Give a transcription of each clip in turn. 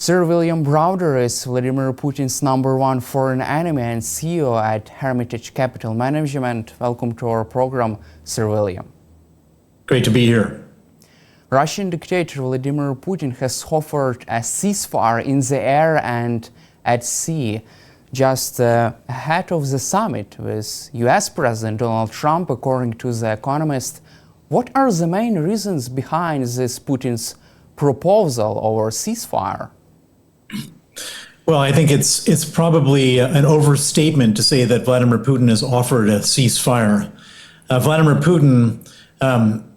Sir William Browder is Vladimir Putin's #1 foreign enemy and CEO at Hermitage Capital Management. Welcome to our program, Sir William. Great to be here. Russian dictator Vladimir Putin has offered a ceasefire in the air and at sea just ahead of the summit with US President Donald Trump, according to The Economist. What are the main reasons behind this Putin's proposal over ceasefire? Well, I think it's probably an overstatement to say that Vladimir Putin has offered a ceasefire. Vladimir Putin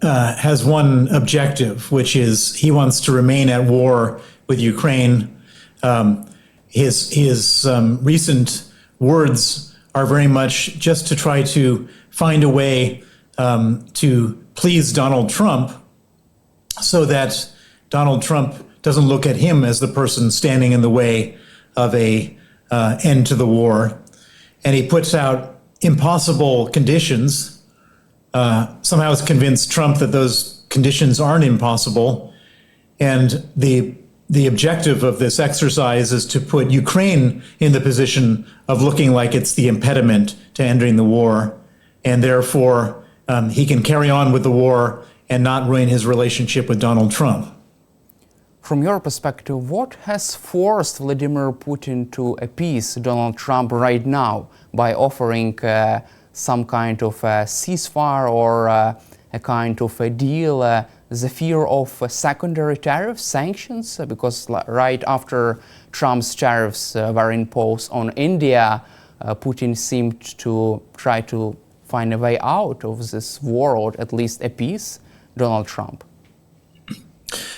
has one objective, which is he wants to remain at war with Ukraine. His recent words are very much just to try to find a way to please Donald Trump so that Donald Trump doesn't look at him as the person standing in the way of a end to the war. And he puts out impossible conditions. Somehow has convinced Trump that those conditions aren't impossible. And the objective of this exercise is to put Ukraine in the position of looking like it's the impediment to ending the war. And therefore, he can carry on with the war and not ruin his relationship with Donald Trump. From your perspective, what has forced Vladimir Putin to appease Donald Trump right now by offering some kind of a ceasefire or a kind of a deal? The fear of secondary tariffs, sanctions, because right after Trump's tariffs were imposed on India, Putin seemed to try to find a way out of this war, or at least appease Donald Trump.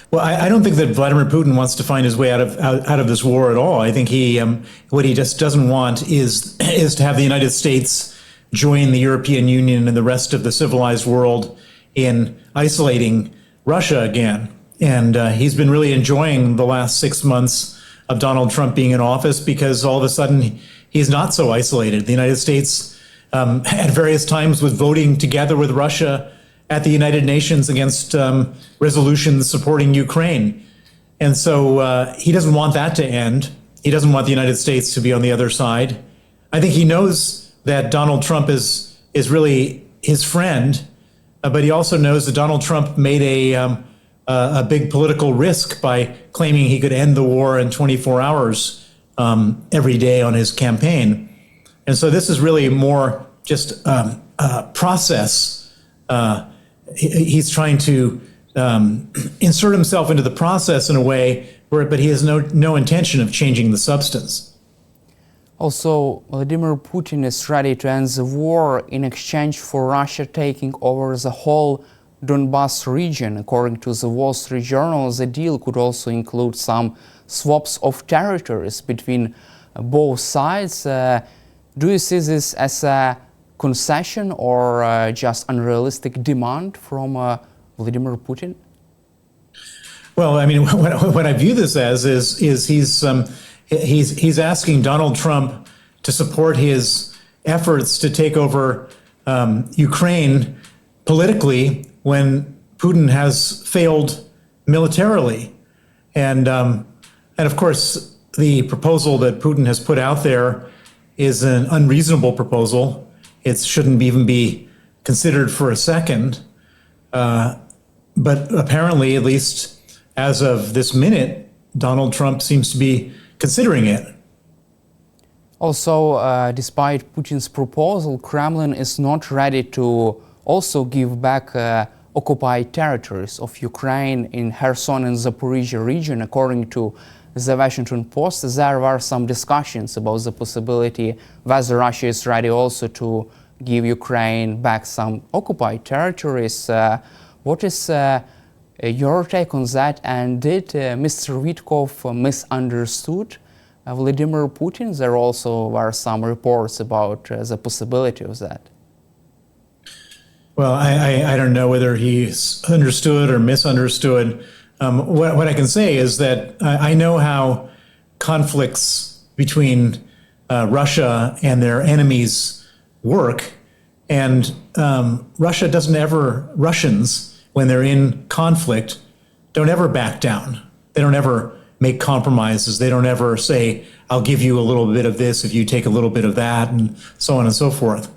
Well, I don't think that Vladimir Putin wants to find his way out of this war at all. I think what he just doesn't want is to have the United States join the European Union and the rest of the civilized world in isolating Russia again. And he's been really enjoying the last 6 months of Donald Trump being in office because all of a sudden he's not so isolated. The United States at various times was voting together with Russia at the United Nations against resolutions supporting Ukraine. And so he doesn't want that to end. He doesn't want the United States to be on the other side. I think he knows that Donald Trump is really his friend, but he also knows that Donald Trump made a big political risk by claiming he could end the war in 24 hours every day on his campaign. And so this is really more just a process. He's trying to insert himself into the process in a way but he has no intention of changing the substance. Also, Vladimir Putin is ready to end the war in exchange for Russia taking over the whole Donbas region. According to the Wall Street Journal, the deal could also include some swaps of territories between both sides. Do you see this as a concession or just unrealistic demand from Vladimir Putin? Well, I mean, what I view this as is he's asking Donald Trump to support his efforts to take over Ukraine politically when Putin has failed militarily, and of course the proposal that Putin has put out there is an unreasonable proposal. It shouldn't even be considered for a second. But apparently, at least as of this minute, Donald Trump seems to be considering it. Also, despite Putin's proposal, Kremlin is not ready to also give back occupied territories of Ukraine in Kherson and Zaporizhia region. According to the Washington Post, there were some discussions about the possibility whether Russia is ready also to give Ukraine back some occupied territories. What is your take on that? And did Mr. Witkov misunderstood Vladimir Putin? There also were some reports about the possibility of that. Well, I don't know whether he's understood or misunderstood. What I can say is that I know how conflicts between Russia and their enemies work, and Russians, when they're in conflict, don't ever back down. They don't ever make compromises. They don't ever say, I'll give you a little bit of this if you take a little bit of that, and so on and so forth.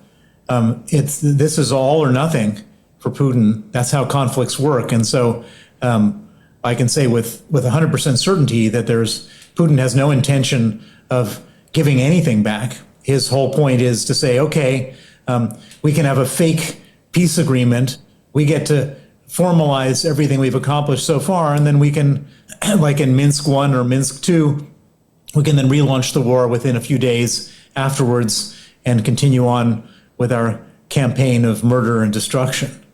This is all or nothing for Putin. That's how conflicts work. And so I can say with 100% certainty that Putin has no intention of giving anything back. His whole point is to say, okay, we can have a fake peace agreement. We get to formalize everything we've accomplished so far, and then we can, like in Minsk I or Minsk II, we can then relaunch the war within a few days afterwards and continue on with our campaign of murder and destruction.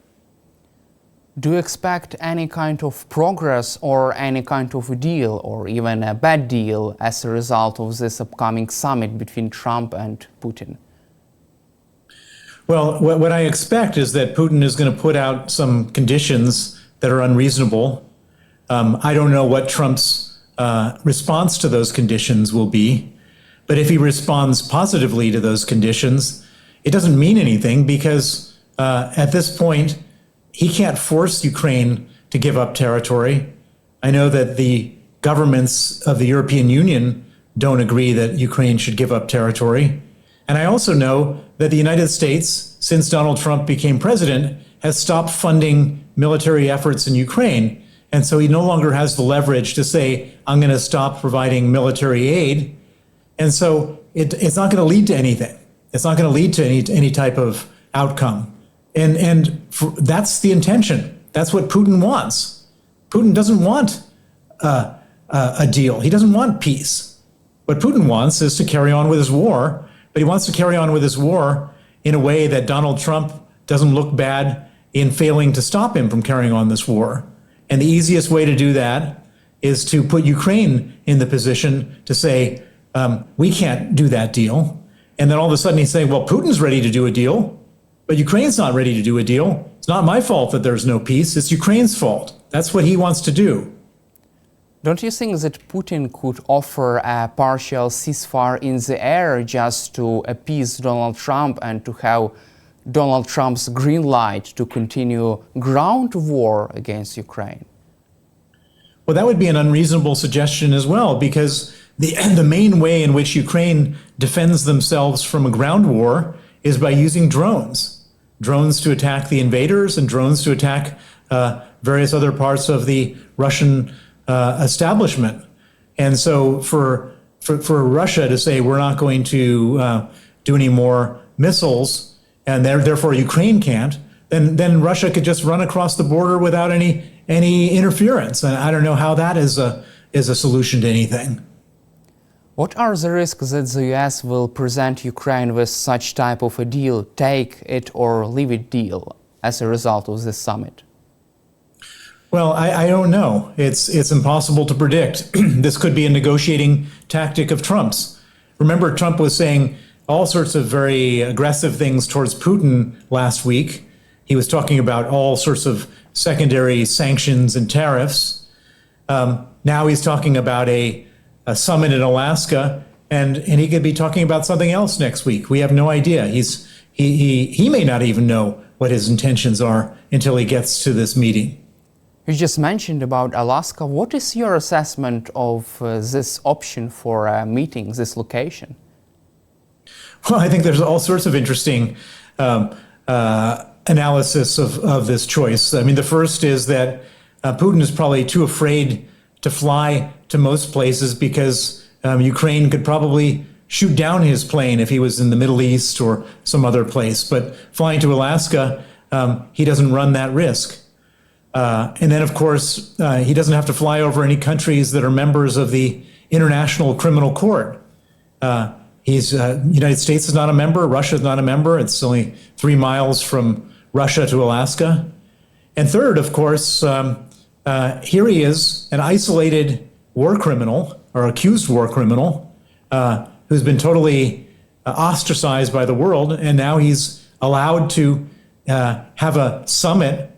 Do you expect any kind of progress or any kind of a deal or even a bad deal as a result of this upcoming summit between Trump and Putin? Well, what I expect is that Putin is going to put out some conditions that are unreasonable. I don't know what Trump's response to those conditions will be, but if he responds positively to those conditions, it doesn't mean anything because at this point, he can't force Ukraine to give up territory. I know that the governments of the European Union don't agree that Ukraine should give up territory. And I also know that the United States, since Donald Trump became president, has stopped funding military efforts in Ukraine. And so he no longer has the leverage to say, I'm going to stop providing military aid. And so it's not going to lead to anything. It's not going to lead to any type of outcome. And that's the intention. That's what Putin wants. Putin doesn't want a deal. He doesn't want peace. What Putin wants is to carry on with his war, but he wants to carry on with his war in a way that Donald Trump doesn't look bad in failing to stop him from carrying on this war. And the easiest way to do that is to put Ukraine in the position to say, we can't do that deal. And then all of a sudden he's saying, well, Putin's ready to do a deal, but Ukraine's not ready to do a deal. It's not my fault that there's no peace. It's Ukraine's fault. That's what he wants to do. Don't you think that Putin could offer a partial ceasefire in the air just to appease Donald Trump and to have Donald Trump's green light to continue ground war against Ukraine? Well, that would be an unreasonable suggestion as well, because the main way in which Ukraine defends themselves from a ground war is by using drones. Drones to attack the invaders and drones to attack various other parts of the Russian establishment. And so for Russia to say we're not going to do any more missiles and therefore Ukraine can't, then Russia could just run across the border without any interference. And I don't know how that is a solution to anything. What are the risks that the US will present Ukraine with such type of a deal, take it or leave it deal, as a result of this summit? Well, I don't know. It's impossible to predict. This could be a negotiating tactic of Trump's. Remember, Trump was saying all sorts of very aggressive things towards Putin last week. He was talking about all sorts of secondary sanctions and tariffs. Now he's talking about a summit in Alaska, and he could be talking about something else next week. We have no idea. He may not even know what his intentions are until he gets to this meeting. You just mentioned about Alaska. What is your assessment of this option for a meeting, this location? Well, I think there's all sorts of interesting analysis of this choice. I mean, the first is that Putin is probably too afraid to fly to most places because Ukraine could probably shoot down his plane if he was in the Middle East or some other place. But flying to Alaska, he doesn't run that risk. And then, of course, he doesn't have to fly over any countries that are members of the International Criminal Court. United States is not a member. Russia is not a member. It's only 3 miles from Russia to Alaska. And third, of course, here he is, an isolated war criminal or accused war criminal who's been totally ostracized by the world. And now he's allowed to have a summit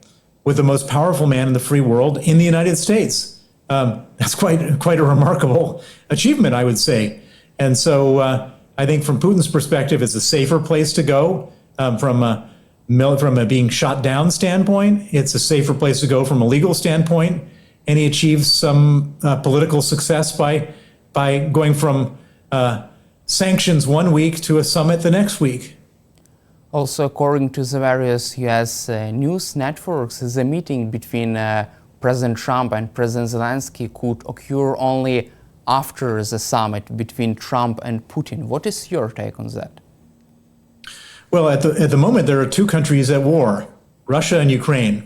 with the most powerful man in the free world in the United States. That's quite a remarkable achievement, I would say. And so I think from Putin's perspective, it's a safer place to go from a being shot down standpoint. It's a safer place to go from a legal standpoint. and he achieves some political success by going from sanctions one week to a summit the next week. Also, according to the various US news networks, the meeting between President Trump and President Zelensky could occur only after the summit between Trump and Putin. What is your take on that? Well, at the moment, there are two countries at war, Russia and Ukraine.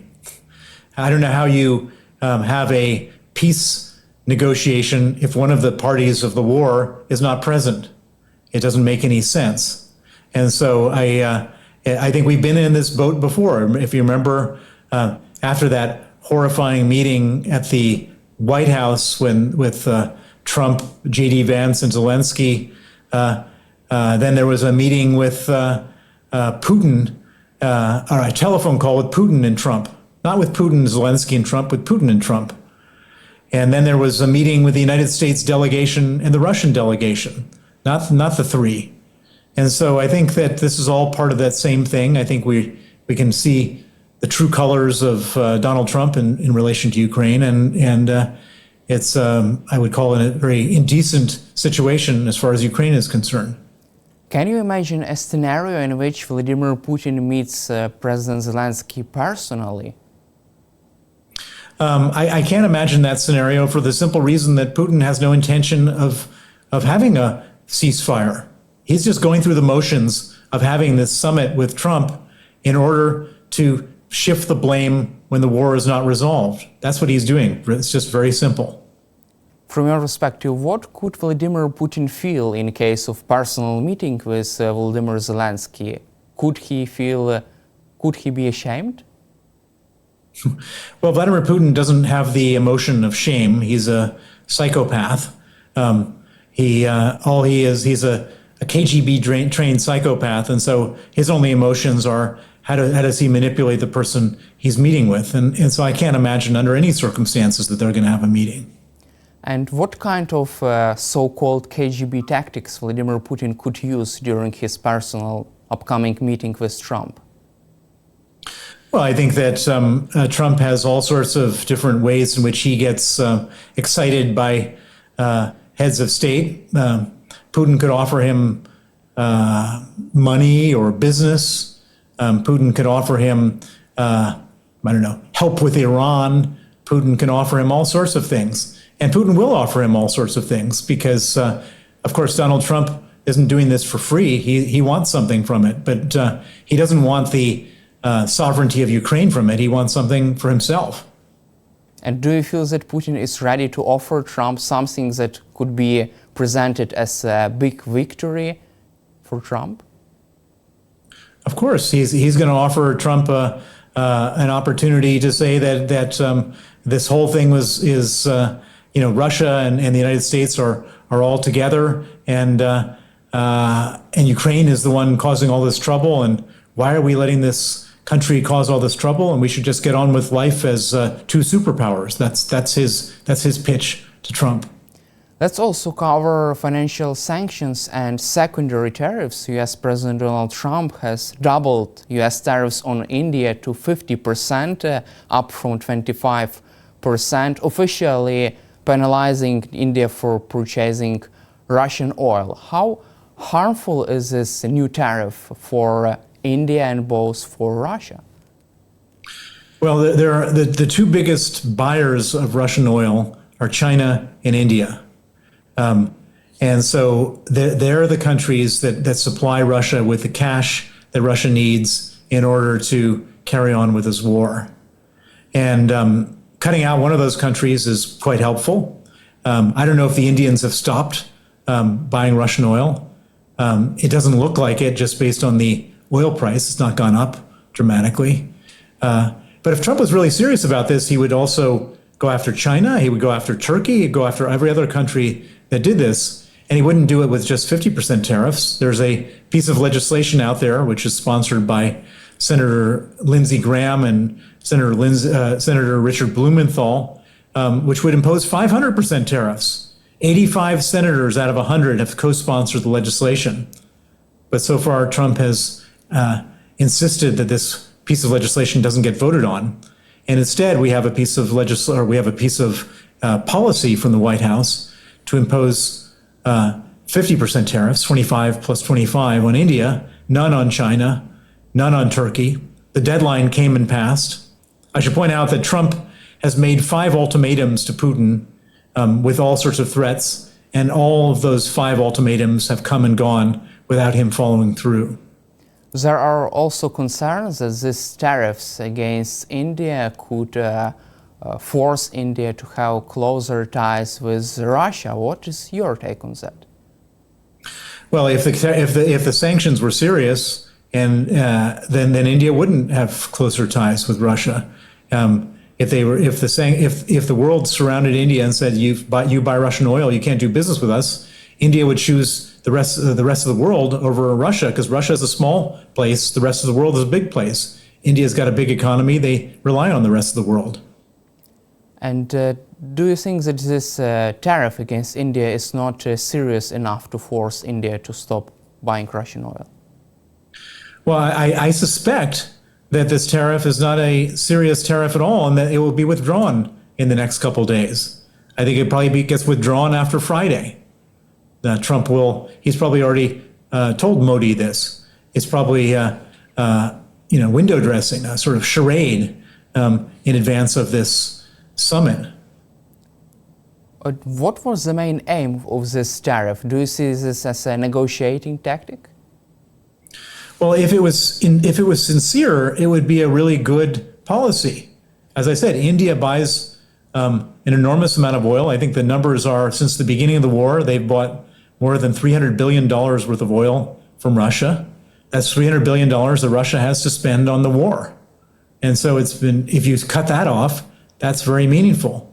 I don't know how you have a peace negotiation if one of the parties of the war is not present. It doesn't make any sense. And so I think we've been in this boat before. If you remember, after that horrifying meeting at the White House with Trump, J.D. Vance, and Zelensky, then there was a meeting with Putin, or a telephone call with Putin and Trump. Not with Putin, Zelensky, and Trump, with Putin and Trump. And then there was a meeting with the United States delegation and the Russian delegation, not the three. And so I think that this is all part of that same thing. I think we can see the true colors of Donald Trump in relation to Ukraine, and it's I would call it a very indecent situation as far as Ukraine is concerned. Can you imagine a scenario in which Vladimir Putin meets President Zelensky personally? I can't imagine that scenario for the simple reason that Putin has no intention of having a ceasefire. He's just going through the motions of having this summit with Trump in order to shift the blame when the war is not resolved. That's what he's doing. It's just very simple. From your perspective, what could Vladimir Putin feel in case of personal meeting with Volodymyr Zelensky? Could he be ashamed? Well, Vladimir Putin doesn't have the emotion of shame. He's a psychopath. He's a KGB trained psychopath, and so his only emotions are how does he manipulate the person he's meeting with, and so I can't imagine under any circumstances that they're going to have a meeting. And what kind of so-called KGB tactics Vladimir Putin could use during his personal upcoming meeting with Trump? Well, I think that Trump has all sorts of different ways in which he gets excited by heads of state. Putin could offer him money or business. Putin could offer him, help with Iran. Putin can offer him all sorts of things. And Putin will offer him all sorts of things because, of course, Donald Trump isn't doing this for free. He wants something from it, but he doesn't want the sovereignty of Ukraine from it. He wants something for himself. And do you feel that Putin is ready to offer Trump something that could be presented as a big victory for Trump? Of course, he's going to offer Trump an opportunity to say that this whole thing is Russia and the United States are all together, and Ukraine is the one causing all this trouble, and why are we letting this country cause all this trouble? And we should just get on with life as two superpowers. That's his pitch to Trump. Let's also cover financial sanctions and secondary tariffs. US President Donald Trump has doubled US tariffs on India to 50%, up from 25%, officially penalizing India for purchasing Russian oil. How harmful is this new tariff for India and both for Russia? Well, there are the two biggest buyers of Russian oil are China and India. And so they're the countries that supply Russia with the cash that Russia needs in order to carry on with this war. And cutting out one of those countries is quite helpful. I don't know if the Indians have stopped buying Russian oil. It doesn't look like it just based on the oil price. It's not gone up dramatically. But if Trump was really serious about this, he would also go after China, he would go after Turkey, he'd go after every other country that did this, and he wouldn't do it with just 50% tariffs. There's a piece of legislation out there which is sponsored by Senator Lindsey Graham and Senator Richard Blumenthal, which would impose 500% tariffs. 85 senators out of 100 have co-sponsored the legislation. But so far, Trump has insisted that this piece of legislation doesn't get voted on. And instead, we have a piece of policy from the White House to impose 50% tariffs, 25 plus 25 on India, none on China, none on Turkey. The deadline came and passed. I should point out that Trump has made 5 ultimatums to Putin with all sorts of threats, and all of those 5 ultimatums have come and gone without him following through. There are also concerns that these tariffs against India could force India to have closer ties with Russia. What is your take on that? Well, if the sanctions were serious, and then India wouldn't have closer ties with Russia. If the world surrounded India and said you buy Russian oil, you can't do business with us, India would choose the rest of the world over Russia, because Russia is a small place, the rest of the world is a big place. India's got a big economy, they rely on the rest of the world. And do you think that this tariff against India is not serious enough to force India to stop buying Russian oil? Well, I suspect that this tariff is not a serious tariff at all, and that it will be withdrawn in the next couple days. I think it probably gets withdrawn after Friday. Trump he's probably already told Modi this. It's probably window dressing, a sort of charade in advance of this summit. What was the main aim of this tariff? Do you see this as a negotiating tactic? Well, if it was sincere, it would be a really good policy. As I said, India buys an enormous amount of oil. I think the numbers are, since the beginning of the war, they've bought more than $300 billion worth of oil from Russia. That's $300 billion that Russia has to spend on the war. And so if you cut that off, that's very meaningful.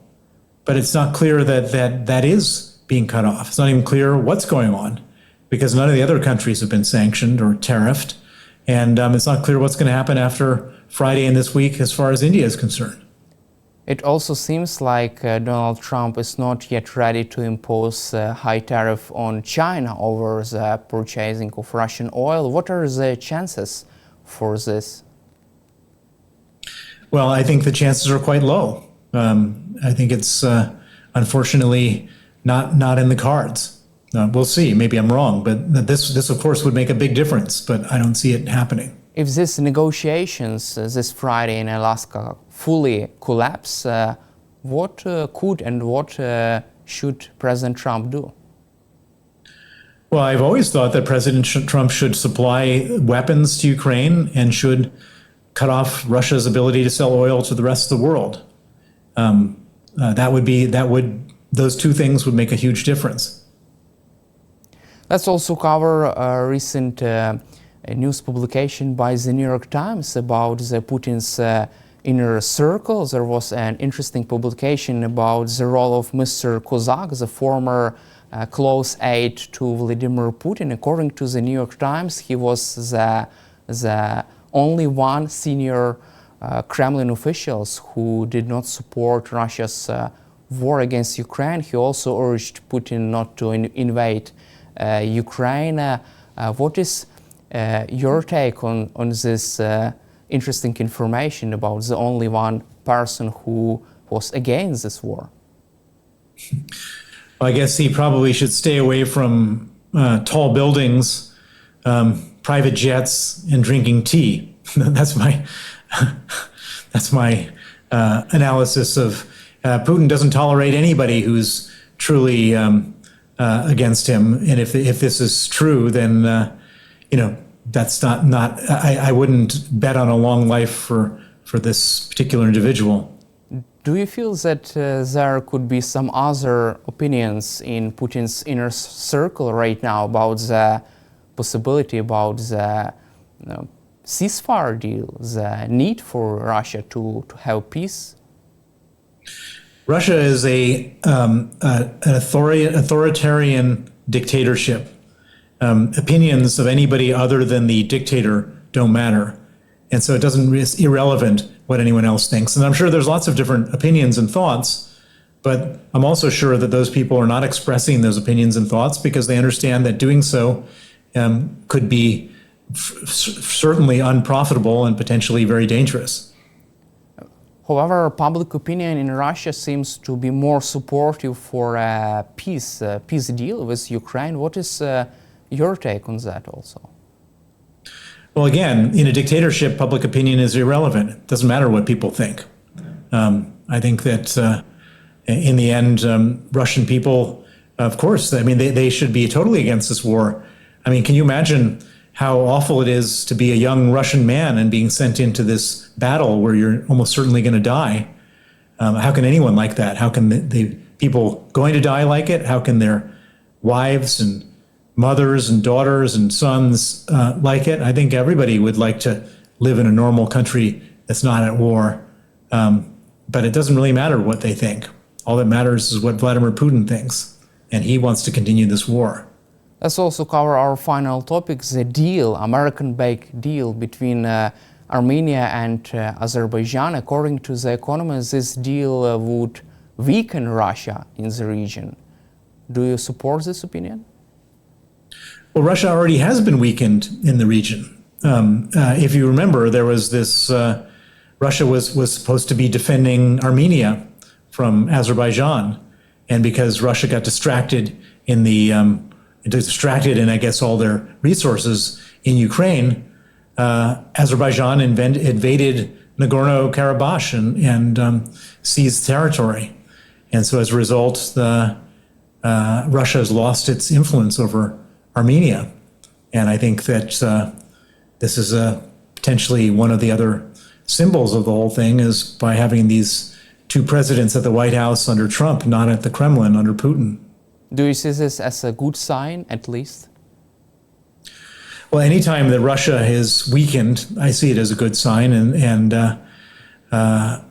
But it's not clear that is being cut off. It's not even clear what's going on, because none of the other countries have been sanctioned or tariffed. And it's not clear what's going to happen after Friday and this week as far as India is concerned. It also seems like Donald Trump is not yet ready to impose a high tariff on China over the purchasing of Russian oil. What are the chances for this? Well, I think the chances are quite low. I think it's unfortunately not in the cards. We'll see. Maybe I'm wrong, but this of course would make a big difference, but I don't see it happening. If these negotiations this Friday in Alaska fully collapse, what could and what should President Trump do? Well, I've always thought that President Trump should supply weapons to Ukraine and should cut off Russia's ability to sell oil to the rest of the world. Those two things would make a huge difference. Let's also cover a recent news publication by the New York Times about the Putin's inner circle. There was an interesting publication about the role of Mr. Kozak, the former close aide to Vladimir Putin. According to the New York Times, he was the only one senior Kremlin officials who did not support Russia's war against Ukraine. He also urged Putin not to invade Ukraine. What is your take on this interesting information about the only one person who was against this war? Well, I guess he probably should stay away from tall buildings, private jets, and drinking tea. That's my analysis of Putin. Doesn't tolerate anybody who's truly against him, and if this is true, then that's not. I wouldn't bet on a long life for this particular individual. Do you feel that there could be some other opinions in Putin's inner circle right now about the possibility about the ceasefire deal, the need for Russia to have peace? Russia is an authoritarian dictatorship. Opinions of anybody other than the dictator don't matter. And so it's irrelevant what anyone else thinks. And I'm sure there's lots of different opinions and thoughts, but I'm also sure that those people are not expressing those opinions and thoughts because they understand that doing so could be certainly unprofitable and potentially very dangerous. However, public opinion in Russia seems to be more supportive for a peace deal with Ukraine. What is your take on that also? Well, again, in a dictatorship, public opinion is irrelevant. It doesn't matter what people think. I think that in the end, Russian people, of course, I mean, they should be totally against this war. I mean, can you imagine how awful it is to be a young Russian man and being sent into this battle where you're almost certainly going to die? How can anyone like that? How can the people going to die like it? How can their wives and mothers and daughters and sons like it? I think everybody would like to live in a normal country that's not at war. But it doesn't really matter what they think. All that matters is what Vladimir Putin thinks, and he wants to continue this war. Let's also cover our final topic, the deal, American-backed deal between Armenia and Azerbaijan. According to The Economist, this deal would weaken Russia in the region. Do you support this opinion? Well, Russia already has been weakened in the region. If you remember, there was this, Russia was supposed to be defending Armenia from Azerbaijan. And because Russia got distracted in I guess all their resources in Ukraine, Azerbaijan invaded Nagorno-Karabakh and seized territory. And so as a result, Russia has lost its influence over Armenia. And I think that this is potentially one of the other symbols of the whole thing, is by having these two presidents at the White House under Trump, not at the Kremlin under Putin. Do you see this as a good sign, at least? Well, anytime that Russia is weakened, I see it as a good sign. And I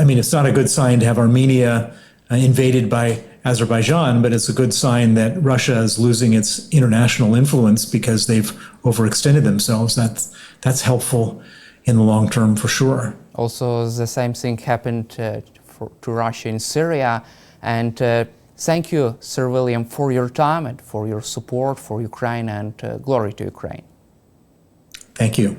mean, it's not a good sign to have Armenia invaded by Azerbaijan, but it's a good sign that Russia is losing its international influence because they've overextended themselves. That's helpful in the long term, for sure. Also, the same thing happened to Russia in Syria. And thank you, Sir William, for your time and for your support for Ukraine, and glory to Ukraine. Thank you.